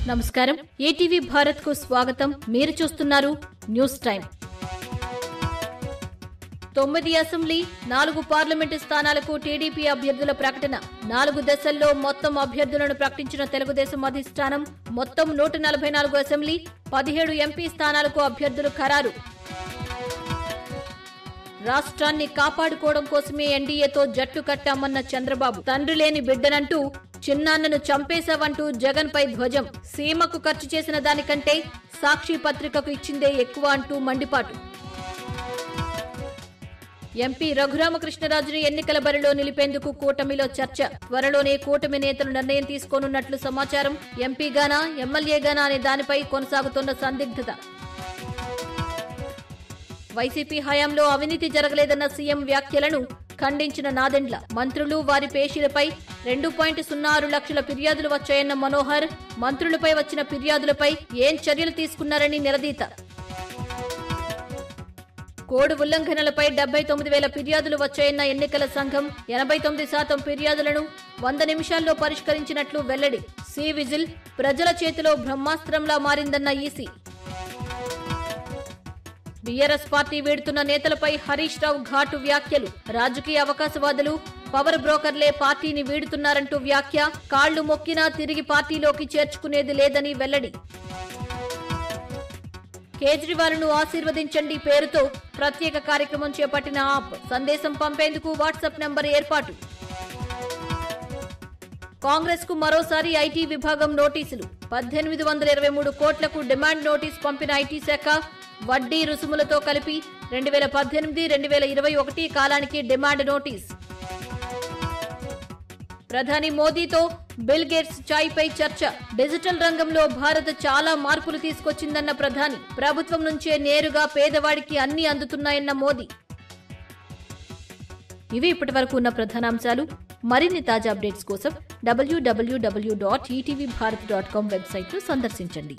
నమస్కారం. ఏటీవీ భారత్ కు స్వాగతం. మీరు చూస్తున్నారు న్యూస్ టైం. 9 అసెంబ్లీ, 4 పార్లమెంటు స్థానాలకు టీడీపీ అభ్యర్థుల ప్రకటన. 4 దశల్లో మొత్తం అభ్యర్థులను ప్రకటించిన తెలుగుదేశం అధిష్టానం. మొత్తం 144 అసెంబ్లీ, 17 ఎంపీ స్థానాలకు అభ్యర్థులు ఖరారు. రాష్ట్రాన్ని కాపాడుకోవడం కోసమే ఎన్డీఏతో జట్టు కట్టామన్న చంద్రబాబు. తండ్రి లేని బిడ్డనంటూ చిన్నాన్నను చంపేశావంటూ జగన్ పై ధ్వజం. సీమకు ఖర్చు చేసిన దానికంటే సాక్షి పత్రికకు ఇచ్చిందే ఎక్కువ అంటూ మండిపాటు. ఎంపీ రఘురామకృష్ణరాజును ఎన్నికల బరిలో నిలిపేందుకు కూటమిలో చర్చ. త్వరలోనే కూటమి నేతలు నిర్ణయం తీసుకోనున్నట్లు సమాచారం. ఎంపీగానా, ఎమ్మెల్యేగానా అనే దానిపై కొనసాగుతున్న సందిగ్ధత. వైసీపీ హయాంలో అవినీతి జరగలేదన్న సీఎం వ్యాఖ్యలను ఖండించిన నాదెండ్ల. మంత్రులు, వారి పేషీలపై 2.06 లక్షల ఫిర్యాదులు వచ్చాయన్న మనోహర్. మంత్రులపై వచ్చిన ఫిర్యాదులపై ఏం చర్యలు తీసుకున్నారని నిలదీత. కోడ్ ఉల్లంఘనలపై 79,000 ఫిర్యాదులు వచ్చాయన్న ఎన్నికల సంఘం. 89% ఫిర్యాదులను 100 నిమిషాల్లో పరిష్కరించినట్లు వెల్లడి. సి విజిల్ ప్రజల చేతిలో బ్రహ్మాస్త్రంలా మారిందన్న ఈసీ. బీఆర్ఎస్ పార్టీ వీడుతున్న నేతలపై హరీష్ రావు ఘాటు వ్యాఖ్యలు. రాజకీయ అవకాశవాదులు, పవర్ బ్రోకర్లే పార్టీని వీడుతున్నారంటూ వ్యాఖ్య. కాళ్లు మొక్కినా తిరిగి పార్టీలోకి చేర్చుకునేది లేదని వెల్లడి. కేజ్రీవాల్ను ఆశీర్వదించండి పేరుతో ప్రత్యేక కార్యక్రమం చేపట్టిన ఆప్. సందేశం పంపేందుకు వాట్సాప్ నంబర్ ఏర్పాటు. కాంగ్రెస్ కు మరోసారి ఐటీ విభాగం నోటీసులు. 1823 కోట్లకు డిమాండ్ నోటీస్ పంపిన ఐటీ శాఖ. వడ్డీ రుసుములతో కలిపి 2018-2021 కాలానికి డిమాండ్ నోటీస్. ప్రధాని మోదీతో బిల్ గేట్స్ చాయ్పై చర్చ. డిజిటల్ రంగంలో భారత్ చాలా మార్పులు తీసుకొచ్చిందన్న ప్రధాని. ప్రభుత్వం నుంచే నేరుగా పేదవాడికి అన్ని అందుతున్నాయన్న మోదీ. ఇవి ఇప్పటివరకు ఉన్న ప్రధానాంశాలు. మరిన్ని తాజా అప్డేట్స్ కోసం www.etvbharat.com వెబ్సైట్ను సందర్శించండి.